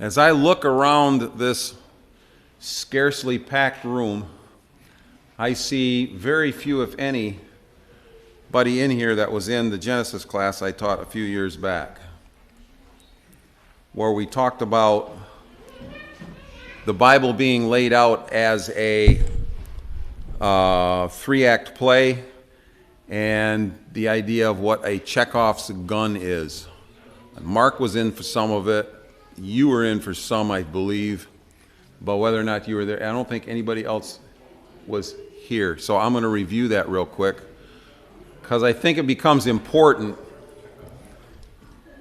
As I look around this scarcely packed room, I see very few, if anybody in here that was in the Genesis class I taught a few years back, where we talked about the Bible being laid out as a three-act play and the idea of what a Chekhov's gun is. Mark was in for some of it. You were in for some, I believe. But whether or not you were there, I don't think anybody else was here. So I'm going to review that real quick because I think it becomes important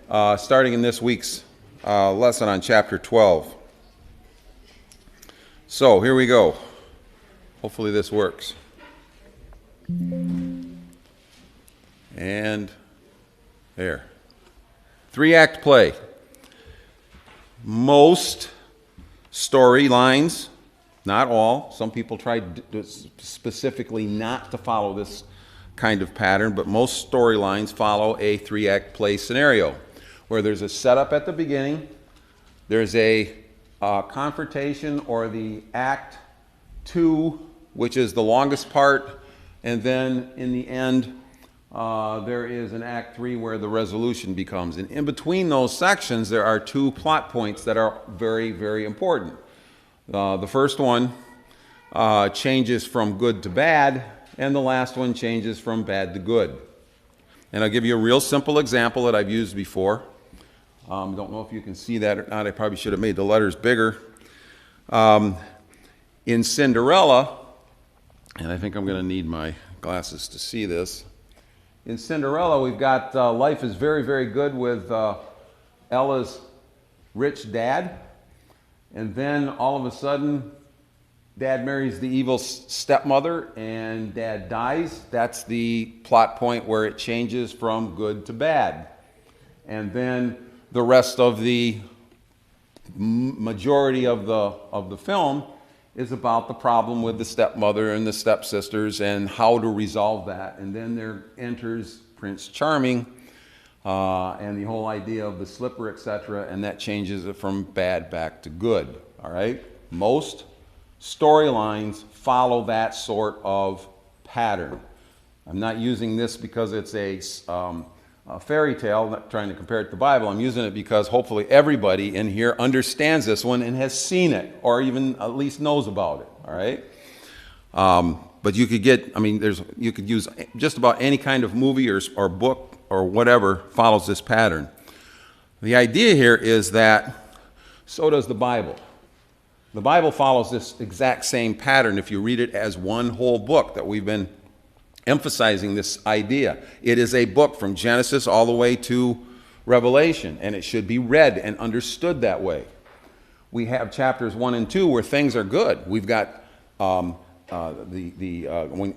starting in this week's lesson on chapter 12. So here we go. Hopefully this works. And there. Three-act play. Most storylines, not all, some people try specifically not to follow this kind of pattern, but most storylines follow a three-act play scenario where there's a setup at the beginning, there's a confrontation or the act 2, which is the longest part, and then in the end there is an act 3 where the resolution becomes. And in between those sections there are two plot points that are very, very important. The first one changes from good to bad, and the last one changes from bad to good. And I'll give you a real simple example that I've used before. Don't know if you can see that or not. I probably should have made the letters bigger. In Cinderella, and I think I'm going to need my glasses to see this. In Cinderella, we've got life is very, very good with Ella's rich dad. And then all of a sudden, Dad marries the evil stepmother and Dad dies. That's the plot point where it changes from good to bad. And then the rest of the majority of the film is about the problem with the stepmother and the stepsisters and how to resolve that. And then there enters Prince Charming and the whole idea of the slipper, etc., and that changes it from bad back to good. All right? Most storylines follow that sort of pattern. I'm not using this because it's a fairy tale, not trying to compare it to the Bible. I'm using it because hopefully everybody in here understands this one and has seen it or even at least knows about it. All right? But you could you could use just about any kind of movie or book or whatever follows this pattern. The idea here is that so does the Bible. The Bible follows this exact same pattern if you read it as one whole book that we've been emphasizing this idea. It is a book from Genesis all the way to Revelation, and it should be read and understood that way. We have chapters 1 and 2 where things are good. We've got when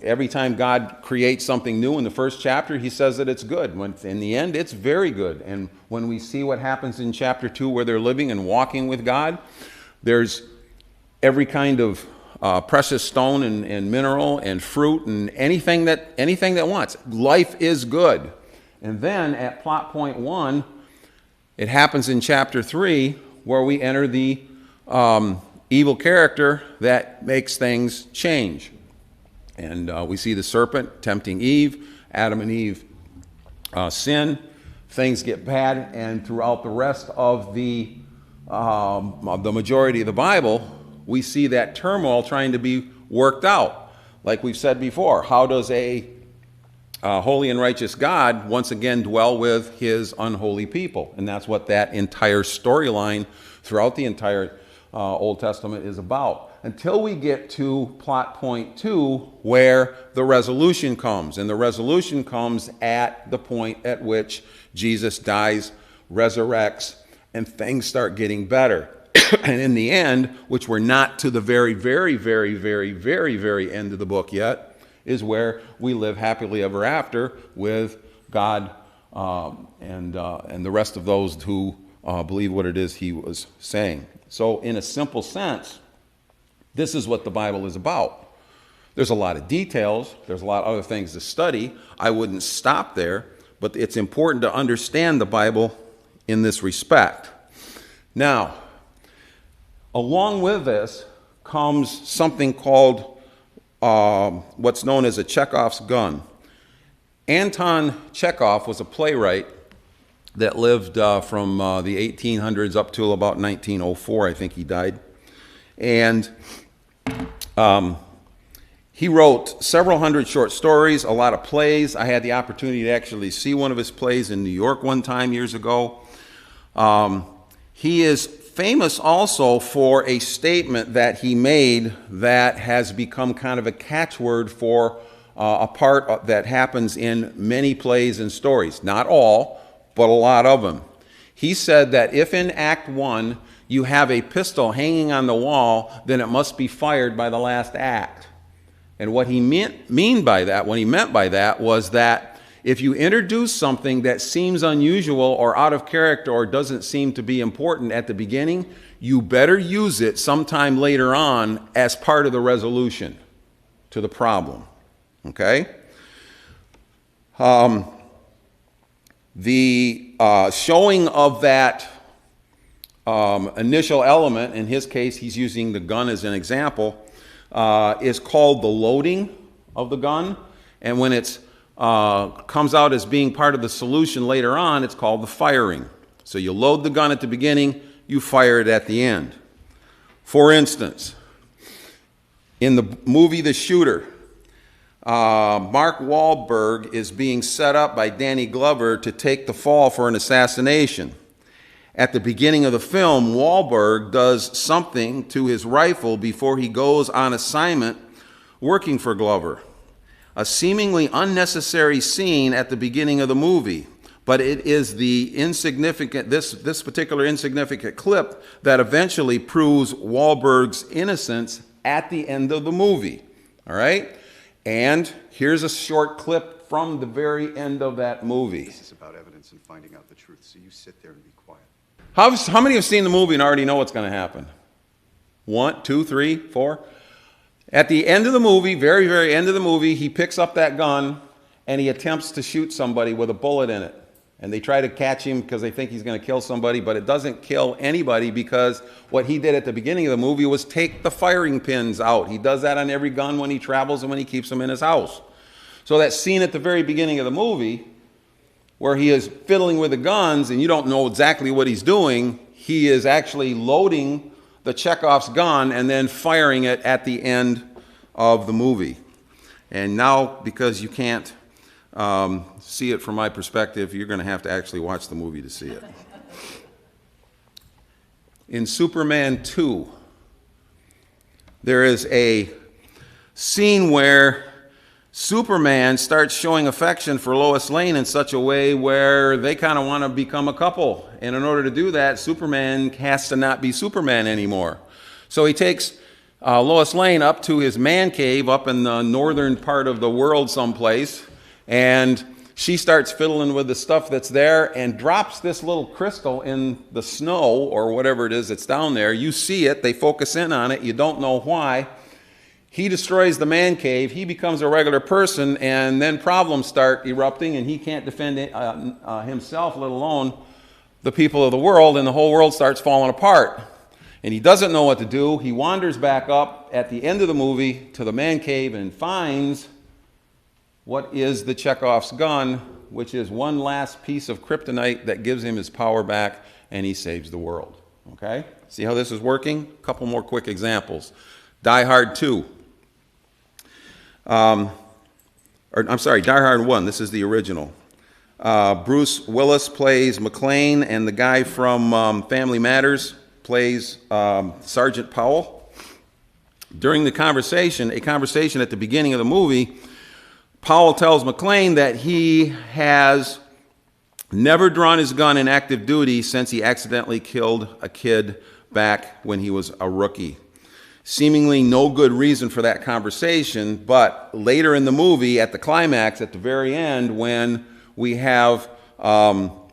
every time God creates something new in the first chapter, he says that it's good. When in the end, it's very good. And when we see what happens in chapter 2 where they're living and walking with God, there's every kind of precious stone and mineral and fruit and anything that wants. Life is good. And then at plot point 1, it happens in chapter 3 where we enter the evil character that makes things change. And we see the serpent tempting Eve, Adam and Eve sin, things get bad, and throughout the rest of the majority of the Bible, we see that turmoil trying to be worked out. Like we've said before, how does a holy and righteous God once again dwell with his unholy people? And that's what that entire storyline throughout the entire Old Testament is about. Until we get to plot point 2 where the resolution comes. And the resolution comes at the point at which Jesus dies, resurrects, and things start getting better. And in the end, which we're not to the very, very, very, very, very, very end of the book yet, is where we live happily ever after with God and the rest of those who believe what it is he was saying. So in a simple sense, this is what the Bible is about. There's a lot of details. There's a lot of other things to study. I wouldn't stop there, but it's important to understand the Bible in this respect. Now, Along with this comes something called what's known as a Chekhov's gun. Anton Chekhov was a playwright that lived from the 1800s up till about 1904, I think he died. And he wrote several hundred short stories, a lot of plays. I had the opportunity to actually see one of his plays in New York one time years ago. He is famous also for a statement that he made that has become kind of a catchword for a part that happens in many plays and stories. Not all, but a lot of them. He said that if in Act 1 you have a pistol hanging on the wall, then it must be fired by the last act. And what he meant by that was that if you introduce something that seems unusual or out of character or doesn't seem to be important at the beginning, you better use it sometime later on as part of the resolution to the problem. Okay? The showing of that initial element, in his case he's using the gun as an example, is called the loading of the gun. And when it comes out as being part of the solution later on, it's called the firing. So you load the gun at the beginning, you fire it at the end. For instance, in the movie The Shooter, Mark Wahlberg is being set up by Danny Glover to take the fall for an assassination. At the beginning of the film, Wahlberg does something to his rifle before he goes on assignment working for Glover. A seemingly unnecessary scene at the beginning of the movie, but it is the insignificant, this particular insignificant clip that eventually proves Wahlberg's innocence at the end of the movie. All right? And here's a short clip from the very end of that movie. This is about evidence and finding out the truth, so you sit there and be quiet. How many have seen the movie and already know what's going to happen? 1, 2, 3, 4? At the end of the movie, very, very end of the movie, he picks up that gun and he attempts to shoot somebody with a bullet in it. And they try to catch him because they think he's going to kill somebody, but it doesn't kill anybody because what he did at the beginning of the movie was take the firing pins out. He does that on every gun when he travels and when he keeps them in his house. So that scene at the very beginning of the movie where he is fiddling with the guns and you don't know exactly what he's doing, he is actually loading the Chekhov's gun and then firing it at the end of the movie. And now, because you can't see it from my perspective, you're going to have to actually watch the movie to see it. In Superman 2, there is a scene where Superman starts showing affection for Lois Lane in such a way where they kind of want to become a couple. And in order to do that, Superman has to not be Superman anymore. So he takes Lois Lane up to his man cave up in the northern part of the world someplace, and she starts fiddling with the stuff that's there and drops this little crystal in the snow or whatever it is that's down there. You see it, they focus in on it, you don't know why. He destroys the man cave, he becomes a regular person, and then problems start erupting, and he can't defend himself, let alone the people of the world, and the whole world starts falling apart. And he doesn't know what to do. He wanders back up at the end of the movie to the man cave and finds what is the Chekhov's gun, which is one last piece of kryptonite that gives him his power back, and he saves the world. Okay? See how this is working? A couple more quick examples. Die Hard 2. Die Hard 1. This is the original. Bruce Willis plays McClane, and the guy from Family Matters plays Sergeant Powell. During a conversation at the beginning of the movie, Powell tells McClane that he has never drawn his gun in active duty since he accidentally killed a kid back when he was a rookie. Seemingly no good reason for that conversation, but later in the movie, at the climax, at the very end, when we have one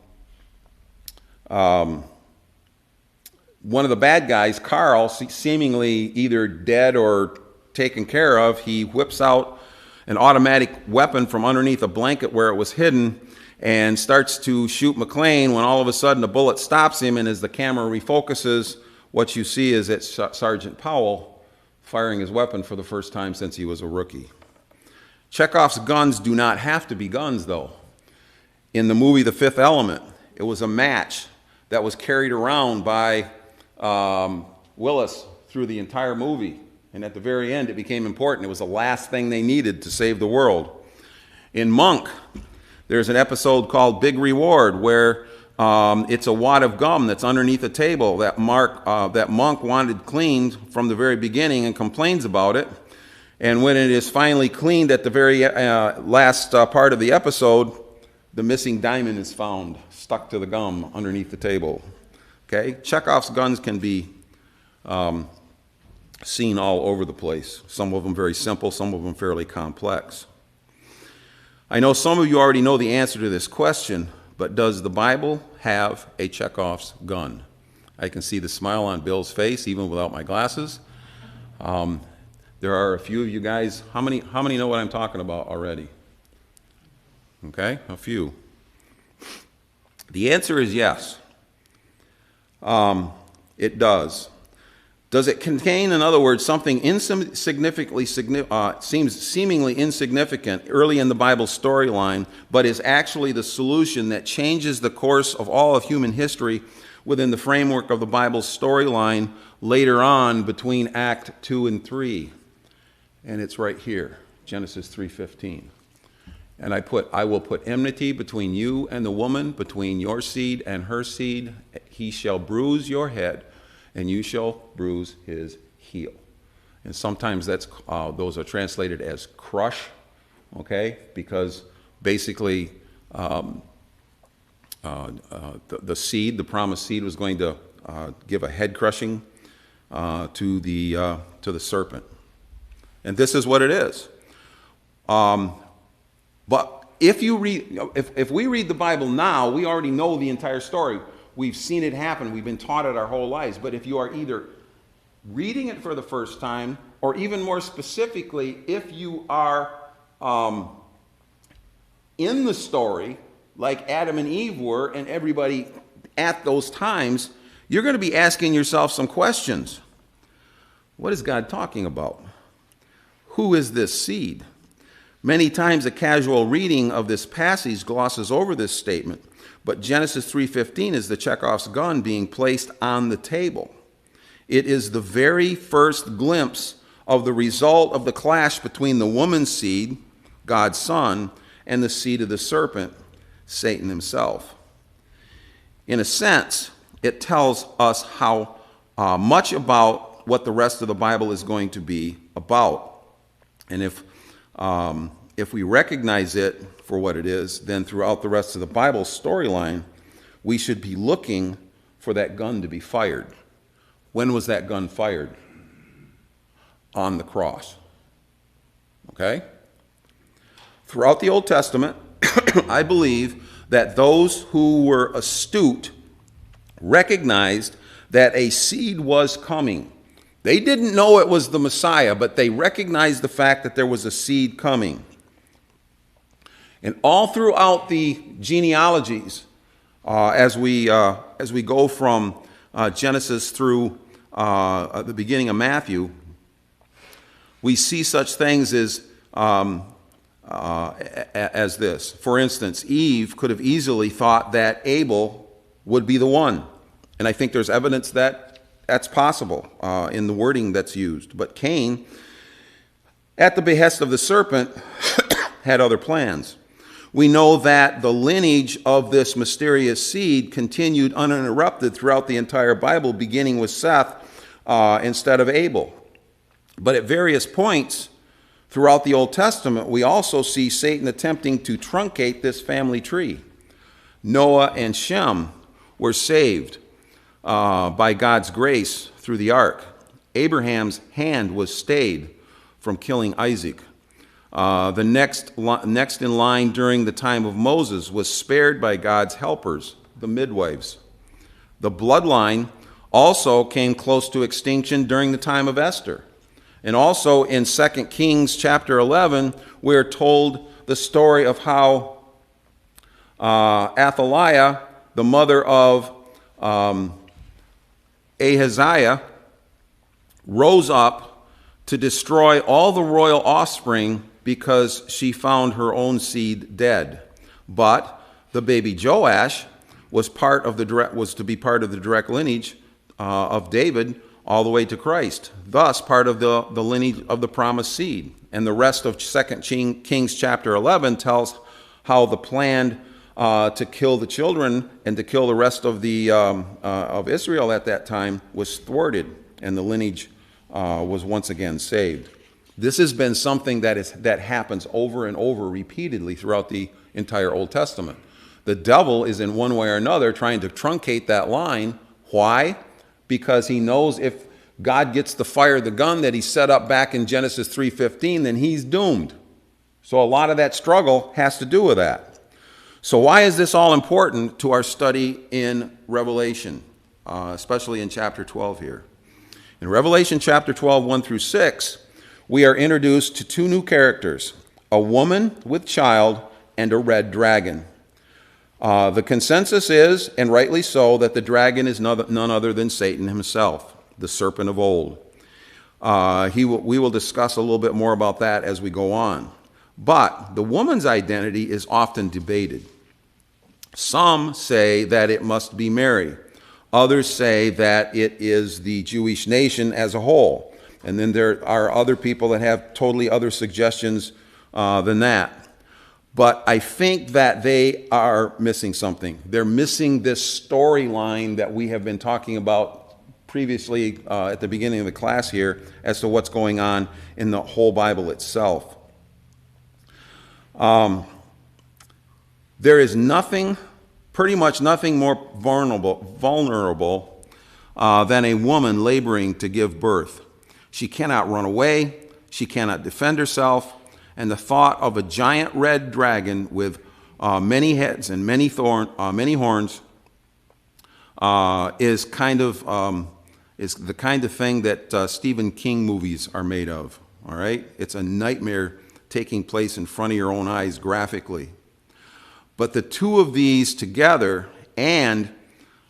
of the bad guys, Carl, seemingly either dead or taken care of, he whips out an automatic weapon from underneath a blanket where it was hidden and starts to shoot McClane when all of a sudden a bullet stops him, and as the camera refocuses, what you see is that Sergeant Powell firing his weapon for the first time since he was a rookie. Chekhov's guns do not have to be guns, though. In the movie The Fifth Element, it was a match that was carried around by Willis through the entire movie. And at the very end, it became important. It was the last thing they needed to save the world. In Monk, there's an episode called Big Reward where it's a wad of gum that's underneath a table that Monk wanted cleaned from the very beginning and complains about it. And when it is finally cleaned at the very last part of the episode, the missing diamond is found stuck to the gum underneath the table. Okay? Chekhov's guns can be seen all over the place. Some of them very simple, some of them fairly complex. I know some of you already know the answer to this question, but does the Bible have a Chekhov's gun? I can see the smile on Bill's face even without my glasses. There are a few of you guys. How many know what I'm talking about already? Okay, a few. The answer is yes. It does. Does it contain, in other words, something seemingly insignificant early in the Bible storyline, but is actually the solution that changes the course of all of human history within the framework of the Bible's storyline later on between Act 2 and 3? And it's right here, Genesis 3:15. And I will put enmity between you and the woman, between your seed and her seed. He shall bruise your head, and you shall bruise his heel. And sometimes those are translated as crush, okay? Because basically the seed, the promised seed, was going to give a head crushing to the serpent. And this is what it is. But if we read the Bible now, we already know the entire story. We've seen it happen. We've been taught it our whole lives. But if you are either reading it for the first time, or even more specifically, if you are in the story, like Adam and Eve were, and everybody at those times, you're going to be asking yourself some questions. What is God talking about? Who is this seed? Many times a casual reading of this passage glosses over this statement, but Genesis 3:15 is the Chekhov's gun being placed on the table. It is the very first glimpse of the result of the clash between the woman's seed, God's son, and the seed of the serpent, Satan himself. In a sense, it tells us how much about what the rest of the Bible is going to be about. And if we recognize it for what it is, then throughout the rest of the Bible storyline, we should be looking for that gun to be fired. When was that gun fired? On the cross. Okay? Throughout the Old Testament, I believe that those who were astute recognized that a seed was coming. They didn't know it was the Messiah, but they recognized the fact that there was a seed coming. And all throughout the genealogies, as we go from Genesis through the beginning of Matthew, we see such things as this. For instance, Eve could have easily thought that Abel would be the one. And I think there's evidence that that's possible in the wording that's used. But Cain, at the behest of the serpent, had other plans. We know that the lineage of this mysterious seed continued uninterrupted throughout the entire Bible, beginning with Seth instead of Abel. But at various points throughout the Old Testament, we also see Satan attempting to truncate this family tree. Noah and Shem were saved by God's grace through the ark. Abraham's hand was stayed from killing Isaac. The next in line during the time of Moses was spared by God's helpers, the midwives. The bloodline also came close to extinction during the time of Esther. And also in 2 Kings chapter 11, we're told the story of how Athaliah, the mother of Ahaziah rose up to destroy all the royal offspring because she found her own seed dead. But the baby Joash was to be part of the direct lineage of David all the way to Christ, thus part of the lineage of the promised seed. And the rest of 2 Kings chapter 11 tells how the plan to kill the children and to kill the rest of of Israel at that time was thwarted, and the lineage was once again saved. This has been something that happens over and over repeatedly throughout the entire Old Testament. The devil is in one way or another trying to truncate that line. Why? Because he knows if God gets to fire the gun that he set up back in Genesis 3:15, then he's doomed. So a lot of that struggle has to do with that. So why is this all important to our study in Revelation, especially in chapter 12 here? In Revelation chapter 12, 1 through 6, we are introduced to two new characters, a woman with child and a red dragon. The consensus is, and rightly so, that the dragon is none other than Satan himself, the serpent of old. We will discuss a little bit more about that as we go on. But the woman's identity is often debated. Some say that it must be Mary. Others say that it is the Jewish nation as a whole. And then there are other people that have totally other suggestions than that. But I think that they are missing something. They're missing this storyline that we have been talking about previously at the beginning of the class here as to what's going on in the whole Bible itself. There is pretty much nothing more vulnerable than a woman laboring to give birth. She cannot run away. She cannot defend herself. And the thought of a giant red dragon with many heads and many horns is the kind of thing that Stephen King movies are made of. All right, it's a nightmare taking place in front of your own eyes graphically. But the two of these together, and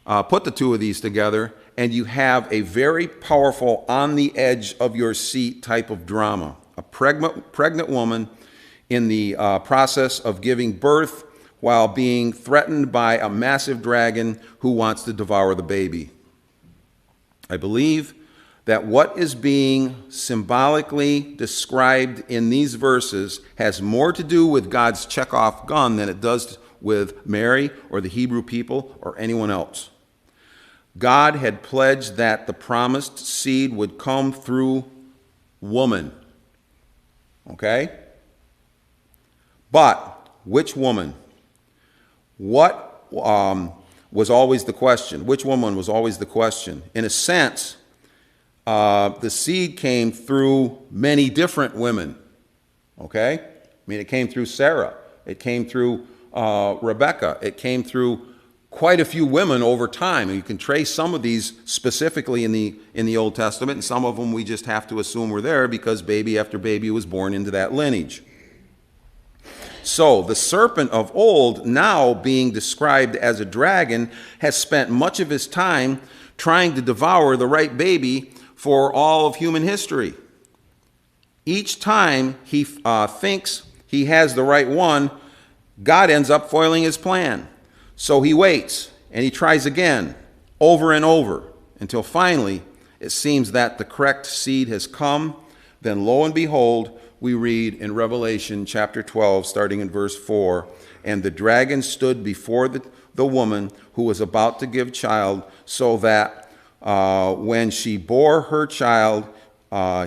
put the two of these together, and you have a very powerful, on the edge of your seat type of drama. A pregnant woman in the process of giving birth while being threatened by a massive dragon who wants to devour the baby. I believe that what is being symbolically described in these verses has more to do with God's Chekhov gun than it does with Mary or the Hebrew people or anyone else. God had pledged that the promised seed would come through woman. Okay? But which woman? What was always the question? Which woman was always the question? In a sense, the seed came through many different women. Okay? I mean, it came through Sarah. It came through Rebecca. It came through quite a few women over time. And you can trace some of these specifically in the Old Testament, and some of them we just have to assume were there because baby after baby was born into that lineage. So the serpent of old, now being described as a dragon, has spent much of his time trying to devour the right baby for all of human history. Each time he thinks he has the right one, God ends up foiling his plan. So he waits, and he tries again, over and over, until finally it seems that the correct seed has come. Then lo and behold, we read in Revelation chapter 12, starting in verse 4, and the dragon stood before the woman who was about to give child, so that when she bore her child,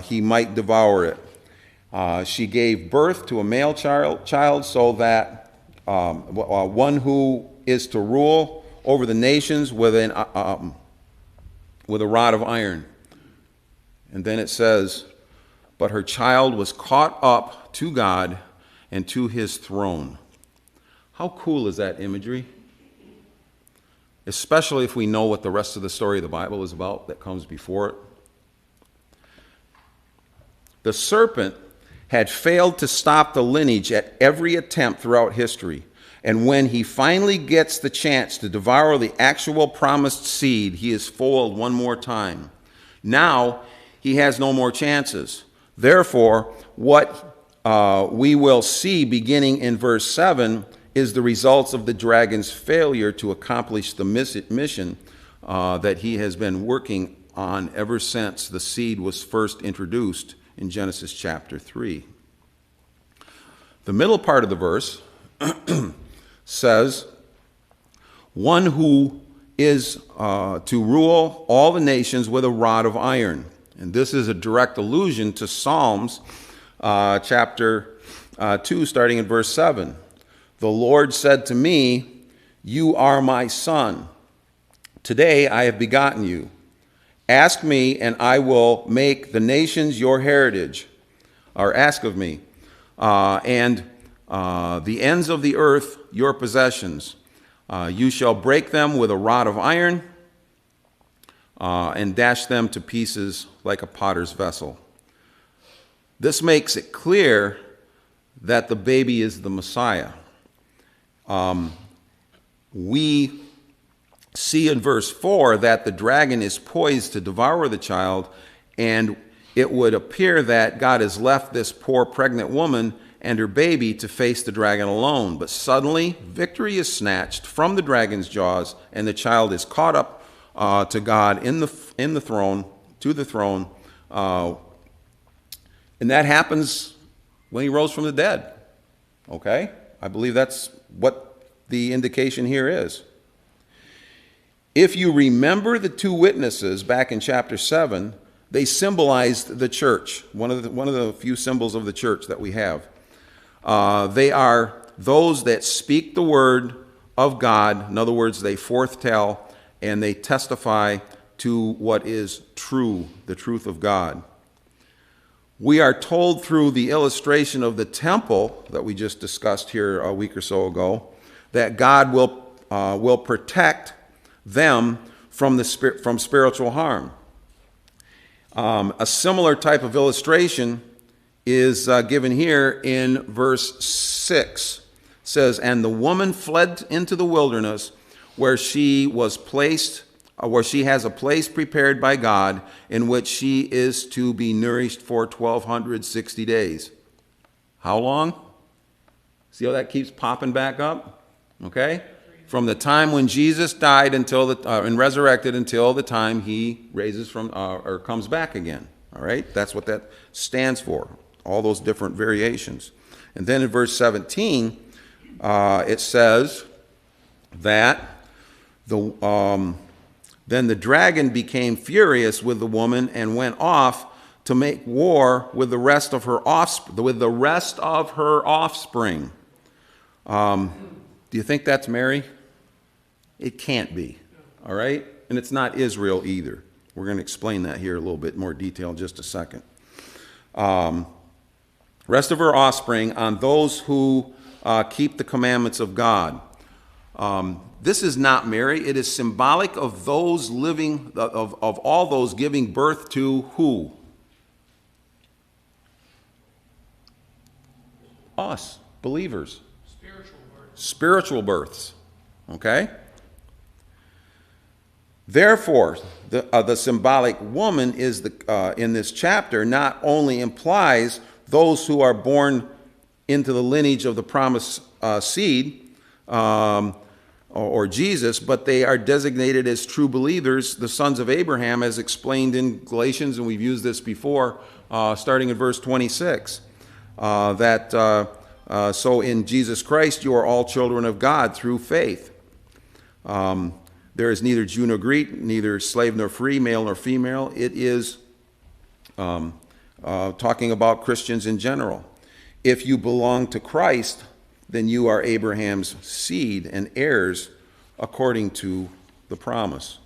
he might devour it. She gave birth to a male child so that one who is to rule over the nations with a rod of iron. And then it says, but her child was caught up to God and to his throne. How cool is that imagery? Especially if we know what the rest of the story of the Bible is about that comes before it. The serpent had failed to stop the lineage at every attempt throughout history. And when he finally gets the chance to devour the actual promised seed, he is foiled one more time. Now, he has no more chances. Therefore, what we will see beginning in verse 7 is the results of the dragon's failure to accomplish the mission that he has been working on ever since the seed was first introduced in Genesis chapter 3. The middle part of the verse says, one who is to rule all the nations with a rod of iron. And this is a direct allusion to Psalms chapter 2, starting in verse 7. The Lord said to me, you are my son. Today I have begotten you. Ask me, and I will make the nations your heritage. Or ask of me. And the ends of the earth your possessions. You shall break them with a rod of iron and dash them to pieces like a potter's vessel. This makes it clear that the baby is the Messiah. We see in verse 4 that the dragon is poised to devour the child, and it would appear that God has left this poor pregnant woman and her baby to face the dragon alone. But suddenly, victory is snatched from the dragon's jaws, and the child is caught up to God in the throne, to the throne. And that happens when he rose from the dead. Okay? I believe that's what the indication here is. If you remember the two witnesses back in chapter 7, they symbolized the church, one of the few symbols of the church that we have. They are those that speak the word of God. In other words, they forthtell and they testify to what is true, the truth of God. We are told through the illustration of the temple that we just discussed here a week or so ago that God will protect them from spiritual harm. A similar type of illustration is given here in verse 6. It says, and the woman fled into the wilderness where she was placed, where she has a place prepared by God in which she is to be nourished for 1,260 days. How long? See how that keeps popping back up? Okay? From the time when Jesus died until and resurrected until the time he raises from or comes back again. All right? That's what that stands for. All those different variations. And then in verse 17, it says that then the dragon became furious with the woman and went off to make war with the rest of her offspring. Do you think that's Mary? It can't be. All right? And it's not Israel either. We're going to explain that here a little bit more detail in just a second. Rest of her offspring on those who keep the commandments of God. This is not Mary. It is symbolic of those living, of all those giving birth to who? Us, believers. Spiritual births. Okay? Therefore, the symbolic woman is in this chapter not only implies those who are born into the lineage of the promised seed, or Jesus, but they are designated as true believers, the sons of Abraham, as explained in Galatians, and we've used this before, starting in verse 26. So in Jesus Christ you are all children of God through faith. There is neither Jew nor Greek, neither slave nor free, male nor female. It is talking about Christians in general. If you belong to Christ, then you are Abraham's seed and heirs according to the promise.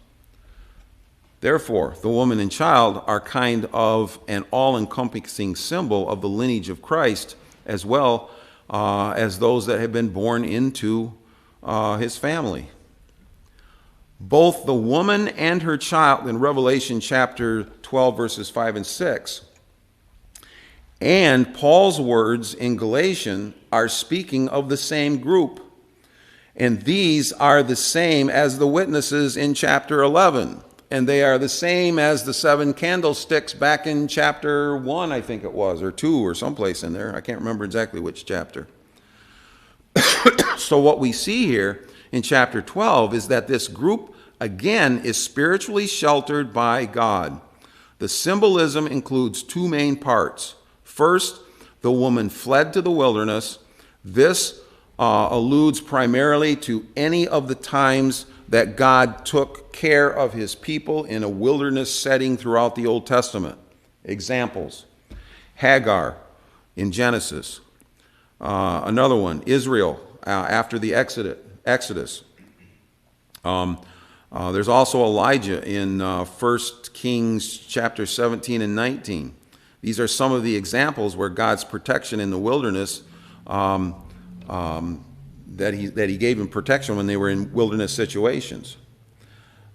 Therefore, the woman and child are kind of an all-encompassing symbol of the lineage of Christ, as well as those that have been born into his family. Both the woman and her child in Revelation chapter 12, verses 5 and 6, and Paul's words in Galatians are speaking of the same group. And these are the same as the witnesses in chapter 11. And they are the same as the 7 candlesticks back in chapter 1, I think it was, or 2, or someplace in there. I can't remember exactly which chapter. So what we see here in chapter 12 is that this group, again, is spiritually sheltered by God. The symbolism includes 2 main parts. First, the woman fled to the wilderness. This alludes primarily to any of the times that God took care of his people in a wilderness setting throughout the Old Testament. Examples: Hagar in Genesis. Another one, Israel after the Exodus. There's also Elijah in 1 Kings chapter 17 and 19. These are some of the examples where God's protection in the wilderness, that he gave them protection when they were in wilderness situations.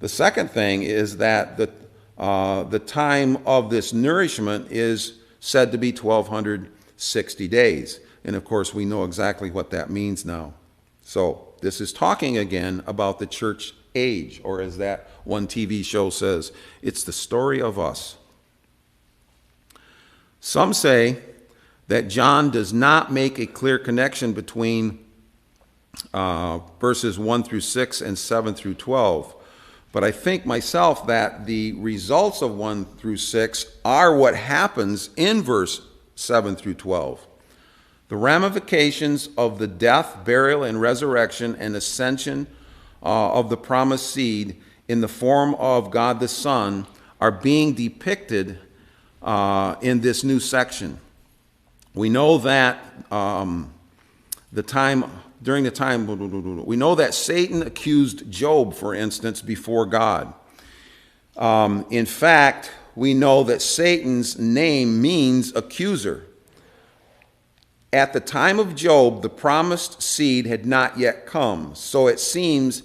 The second thing is that the time of this nourishment is said to be 1,260 days. And of course, we know exactly what that means now. So this is talking again about the church age, or as that one TV show says, it's the story of us. Some say that John does not make a clear connection between verses 1 through 6 and 7 through 12. But I think myself that the results of 1 through 6 are what happens in verse 7 through 12. The ramifications of the death, burial, and resurrection and ascension of the promised seed in the form of God the Son are being depicted in this new section. We know that we know that Satan accused Job, for instance, before God. In fact, we know that Satan's name means accuser. At the time of Job, the promised seed had not yet come. So it seems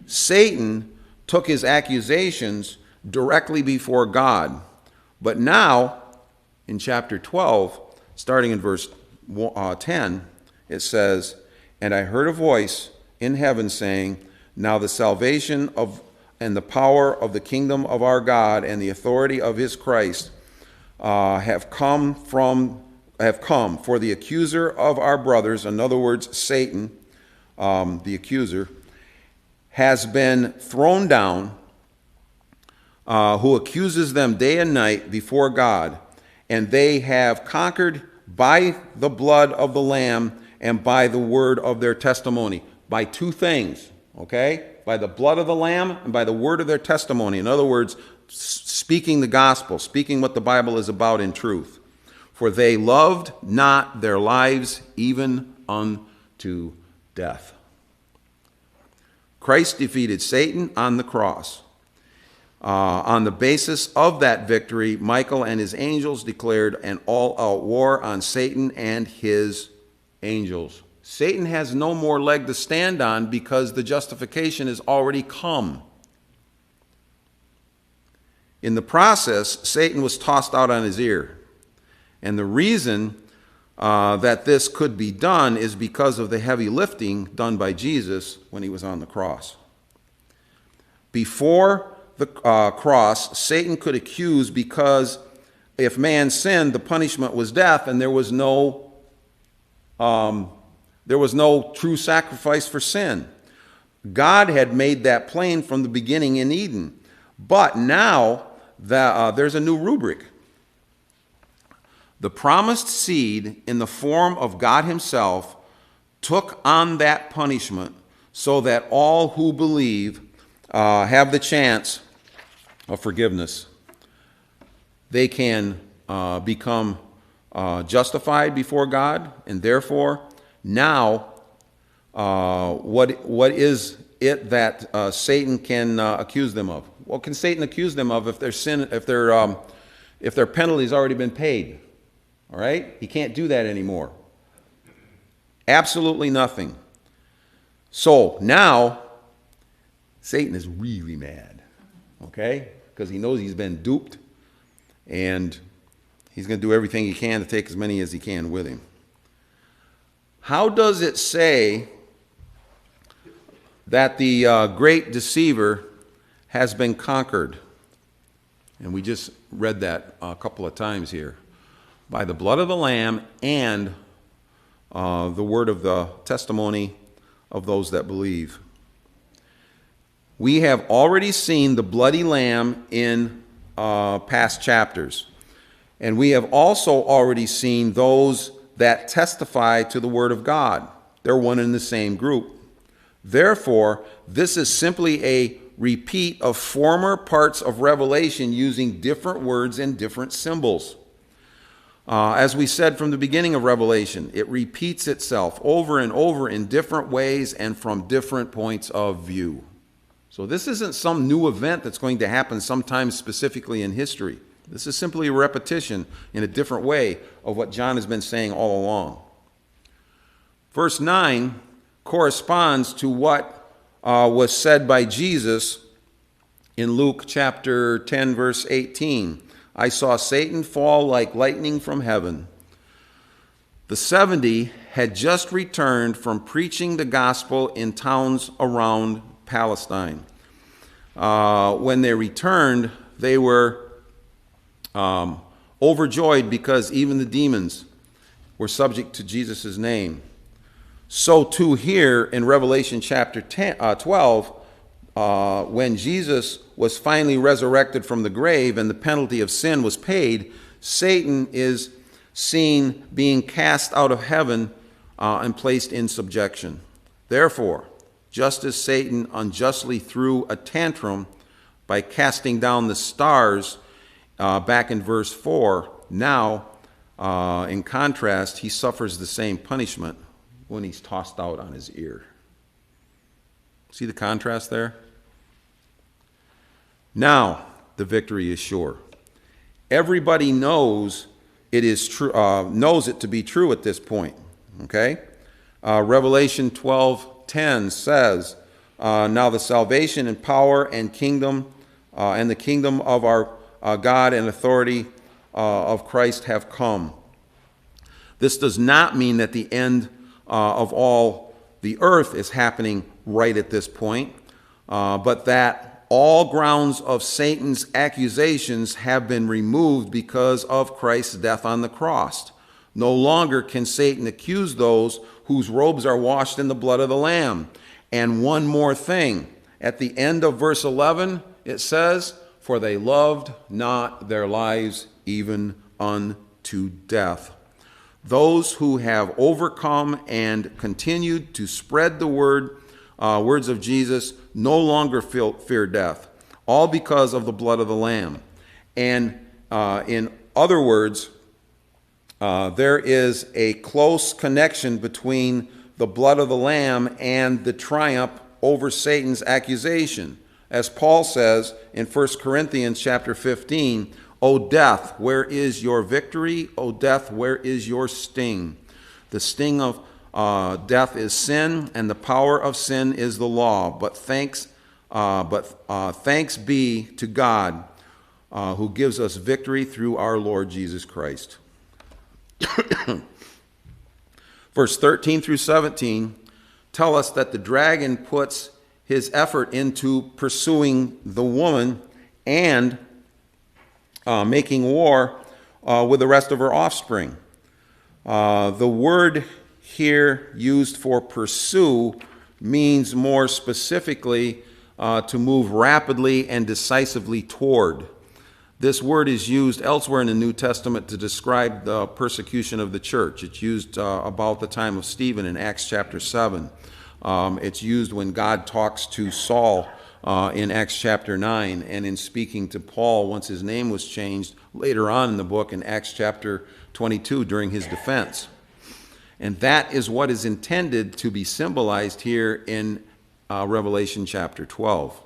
Satan took his accusations directly before God. But now, in chapter 12, starting in verse 10, it says, "And I heard a voice in heaven saying, Now the salvation of and the power of the kingdom of our God and the authority of his Christ have come, for the accuser of our brothers," in other words, Satan, the accuser, "has been thrown down, who accuses them day and night before God, and they have conquered by the blood of the Lamb and by the word of their testimony." By 2 things, okay? By the blood of the Lamb and by the word of their testimony. In other words, speaking the gospel, speaking what the Bible is about in truth. "For they loved not their lives even unto death." Christ defeated Satan on the cross. On the basis of that victory, Michael and his angels declared an all-out war on Satan and his angels. Satan has no more leg to stand on because the justification has already come. In the process, Satan was tossed out on his ear. And the reason that this could be done is because of the heavy lifting done by Jesus when he was on the cross. Before the cross, Satan could accuse because if man sinned, the punishment was death, and there was no true sacrifice for sin. God had made that plain from the beginning in Eden. But now there's a new rubric. The promised seed in the form of God himself took on that punishment so that all who believe have the chance of forgiveness. They can become justified before God, and therefore now what is it that Satan can accuse them of? What can Satan accuse them of if their penalty's already been paid? All right? He can't do that anymore. Absolutely nothing. So now Satan is really mad, okay? Because he knows he's been duped, and he's going to do everything he can to take as many as he can with him. How does it say that the great deceiver has been conquered. And we just read that a couple of times here. By the blood of the Lamb and the word of the testimony of those that believe. We have already seen the bloody lamb in past chapters. And we have also already seen those that testify to the word of God. They're one in the same group. Therefore, this is simply a repeat of former parts of Revelation using different words and different symbols. As we said from the beginning of Revelation, it repeats itself over and over in different ways and from different points of view. So this isn't some new event that's going to happen sometime specifically in history. This is simply a repetition in a different way of what John has been saying all along. Verse 9 corresponds to what was said by Jesus in Luke chapter 10, verse 18. I saw Satan fall like lightning from heaven. The 70 had just returned from preaching the gospel in towns around Palestine. When they returned, they were overjoyed because even the demons were subject to Jesus' name. So too here in Revelation chapter 12, when Jesus was finally resurrected from the grave and the penalty of sin was paid, Satan is seen being cast out of heaven and placed in subjection. Therefore, just as Satan unjustly threw a tantrum by casting down the stars back in verse 4, now, in contrast, he suffers the same punishment when he's tossed out on his ear. See the contrast there? Now, the victory is sure. Everybody knows it is true, knows it to be true at this point. Okay? Revelation 12:10 says, now the salvation and power and kingdom and the kingdom of our God and authority of Christ have come. This does not mean that the end of all the earth is happening right at this point, but that all grounds of Satan's accusations have been removed because of Christ's death on the cross. No longer can Satan accuse those whose robes are washed in the blood of the Lamb. And one more thing. At the end of verse 11, it says, for they loved not their lives even unto death. Those who have overcome and continued to spread the words of Jesus no longer fear death, all because of the blood of the Lamb. And in other words, there is a close connection between the blood of the Lamb and the triumph over Satan's accusation. As Paul says in 1 Corinthians chapter 15, O death, where is your victory? O death, where is your sting? The sting of death is sin, and the power of sin is the law. But thanks be to God who gives us victory through our Lord Jesus Christ. Verse 13 through 17 tell us that the dragon puts his effort into pursuing the woman and making war with the rest of her offspring. The word here used for pursue means more specifically to move rapidly and decisively toward. This word is used elsewhere in the New Testament to describe the persecution of the church. It's used about the time of Stephen in Acts chapter 7. It's used when God talks to Saul in Acts chapter 9, and in speaking to Paul once his name was changed later on in the book in Acts chapter 22 during his defense. And that is what is intended to be symbolized here in Revelation chapter 12.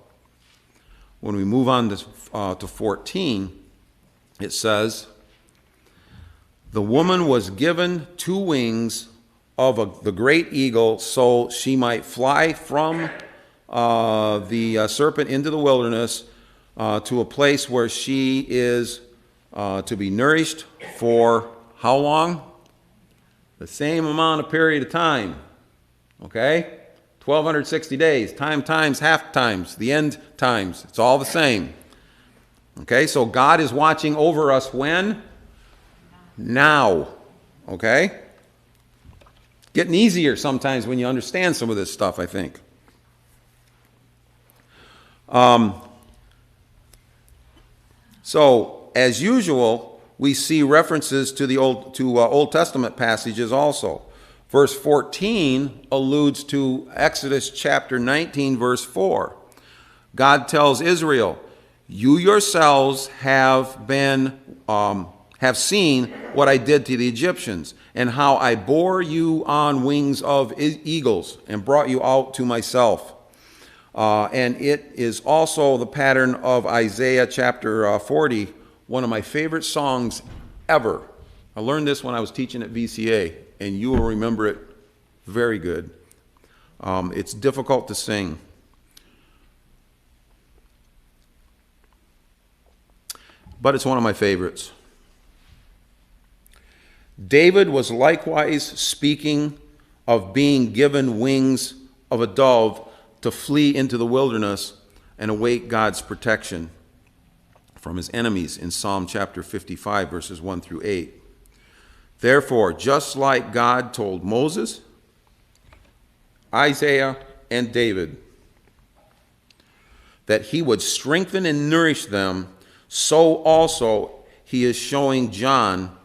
When we move on to 14, it says, the woman was given 2 wings of the great eagle so she might fly from the serpent into the wilderness to a place where she is to be nourished for how long? The same amount of period of time. Okay? 1260 days, times, half times, the end times. It's all the same. Okay, so God is watching over us when? Now. Okay? Getting easier sometimes when you understand some of this stuff, I think. So, as usual, we see references to the Old Testament passages also. Verse 14 alludes to Exodus chapter 19, verse 4. God tells Israel, "You yourselves have seen what I did to the Egyptians, and how I bore you on wings of eagles and brought you out to myself." And it is also the pattern of Isaiah chapter 40, one of my favorite songs ever. I learned this when I was teaching at VCA, and you will remember it very good. It's difficult to sing. But it's one of my favorites. David was likewise speaking of being given wings of a dove to flee into the wilderness and await God's protection from his enemies in Psalm chapter 55, verses 1 through 8. Therefore, just like God told Moses, Isaiah, and David that he would strengthen and nourish them, so also he is showing John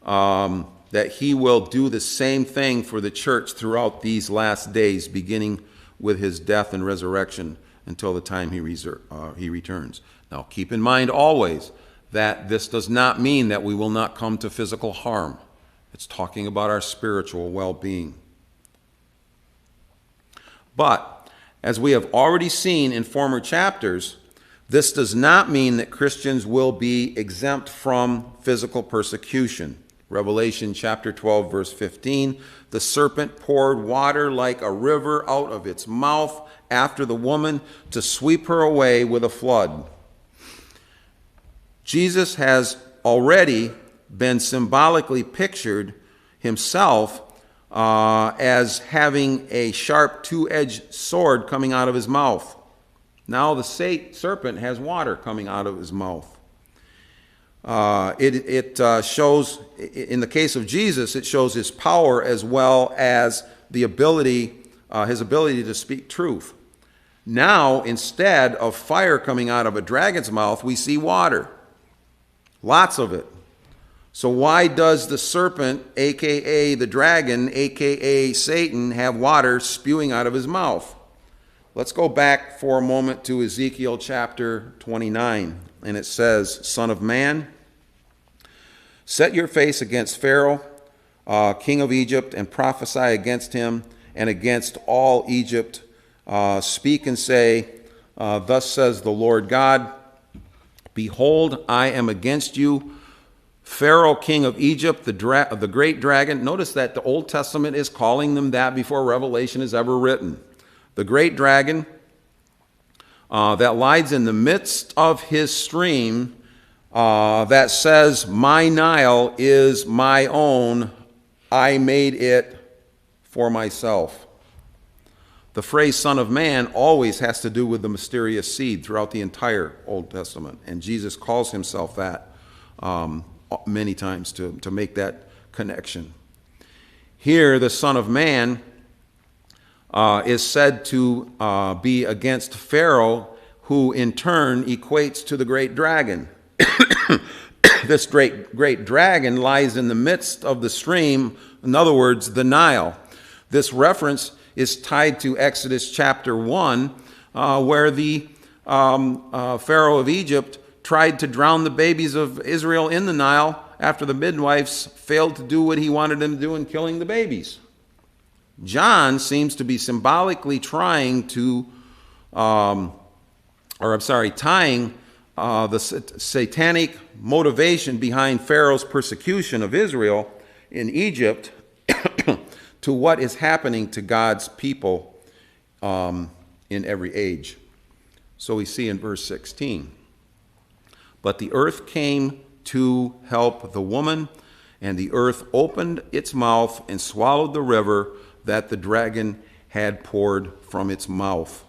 that he will do the same thing for the church throughout these last days, beginning with his death and resurrection until the time he returns. Now, keep in mind always that this does not mean that we will not come to physical harm. It's talking about our spiritual well-being. But, as we have already seen in former chapters, this does not mean that Christians will be exempt from physical persecution. Revelation chapter 12, verse 15, the serpent poured water like a river out of its mouth after the woman to sweep her away with a flood. Jesus has already been symbolically pictured himself as having a sharp two-edged sword coming out of his mouth. Now the serpent has water coming out of his mouth. It shows, in the case of Jesus, it shows his power as well as the ability, his ability to speak truth. Now, instead of fire coming out of a dragon's mouth, we see water. Lots of it. So why does the serpent, a.k.a. the dragon, a.k.a. Satan, have water spewing out of his mouth? Let's go back for a moment to Ezekiel chapter 29, and it says, "Son of man, set your face against Pharaoh, king of Egypt, and prophesy against him and against all Egypt. Speak and say, thus says the Lord God, behold, I am against you, Pharaoh, king of Egypt, the great dragon." Notice that the Old Testament is calling them that before Revelation is ever written. "The great dragon that lies in the midst of his stream, that says, my Nile is my own, I made it for myself." The phrase "Son of Man" always has to do with the mysterious seed throughout the entire Old Testament, and Jesus calls himself that many times to make that connection. Here, the Son of Man is said to be against Pharaoh, who in turn equates to the great dragon. This great dragon lies in the midst of the stream, in other words, the Nile. This reference is tied to Exodus chapter 1, where the Pharaoh of Egypt tried to drown the babies of Israel in the Nile after the midwives failed to do what he wanted them to do in killing the babies. John seems to be symbolically tying the satanic motivation behind Pharaoh's persecution of Israel in Egypt to what is happening to God's people in every age. So we see in verse 16, "But the earth came to help the woman, and the earth opened its mouth and swallowed the river that the dragon had poured from its mouth.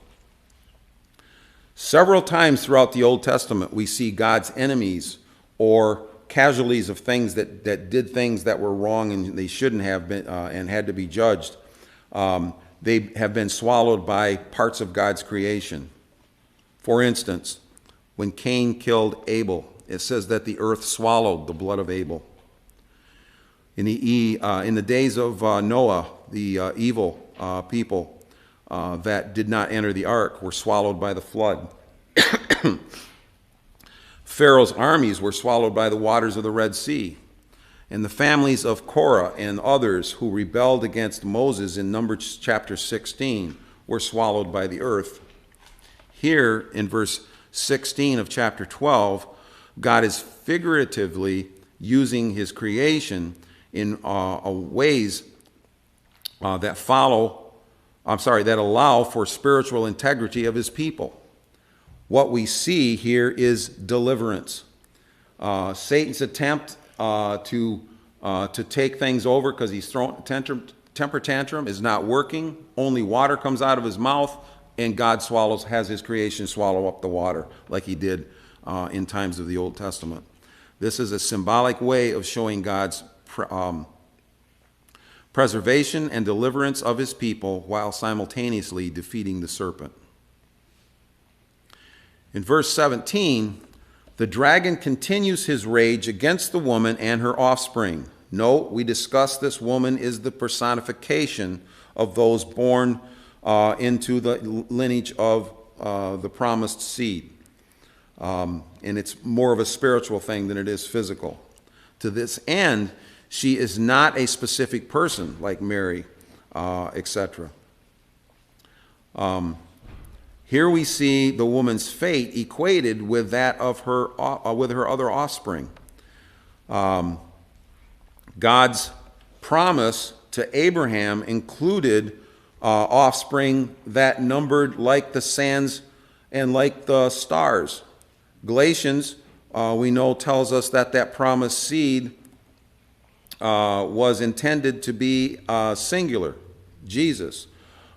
Several times throughout the Old Testament, we see God's enemies or casualties of things that did things that were wrong and they shouldn't have been and had to be judged. They have been swallowed by parts of God's creation. For instance, when Cain killed Abel, it says that the earth swallowed the blood of Abel. In the days of Noah, the evil people that did not enter the ark were swallowed by the flood. Pharaoh's armies were swallowed by the waters of the Red Sea. And the families of Korah and others who rebelled against Moses in Numbers chapter 16 were swallowed by the earth. Here in verse 16 of chapter 12, God is figuratively using his creation in ways that allow for spiritual integrity of his people. What we see here is deliverance. Satan's attempt to take things over because he's thrown temper tantrum is not working. Only water comes out of his mouth, and God has his creation swallow up the water like he did in times of the Old Testament. This is a symbolic way of showing God's preservation and deliverance of his people while simultaneously defeating the serpent. In verse 17, the dragon continues his rage against the woman and her offspring. Note, we discussed this woman is the personification of those born into the lineage of the promised seed. And it's more of a spiritual thing than it is physical. To this end, she is not a specific person like Mary, etc. Here we see the woman's fate equated with that of her other offspring. God's promise to Abraham included offspring that numbered like the sands and like the stars. Galatians, we know, tells us that promised seed was intended to be singular, Jesus,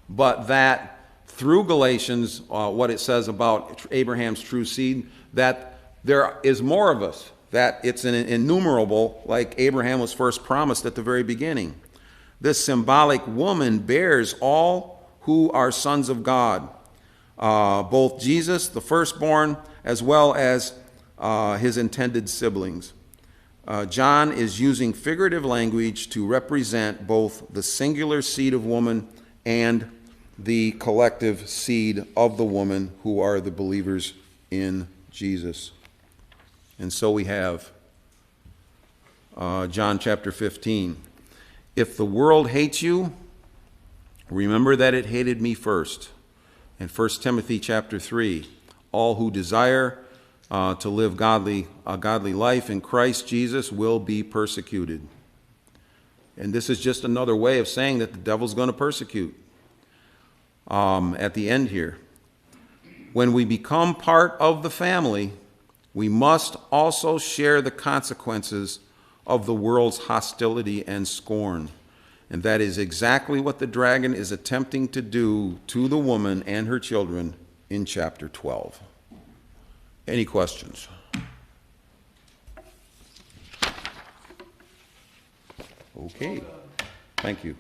but that through Galatians, what it says about Abraham's true seed, that there is more of us, that it's an innumerable, like Abraham was first promised at the very beginning. This symbolic woman bears all who are sons of God, both Jesus, the firstborn, as well as his intended siblings. John is using figurative language to represent both the singular seed of woman and the collective seed of the woman who are the believers in Jesus. And so we have John chapter 15. If the world hates you, remember that it hated me first. And 1 Timothy chapter 3, all who desire to live a godly life in Christ Jesus will be persecuted. And this is just another way of saying that the devil's going to persecute. At the end here, when we become part of the family, we must also share the consequences of the world's hostility and scorn. And that is exactly what the dragon is attempting to do to the woman and her children in chapter 12. Any questions? Okay. Thank you.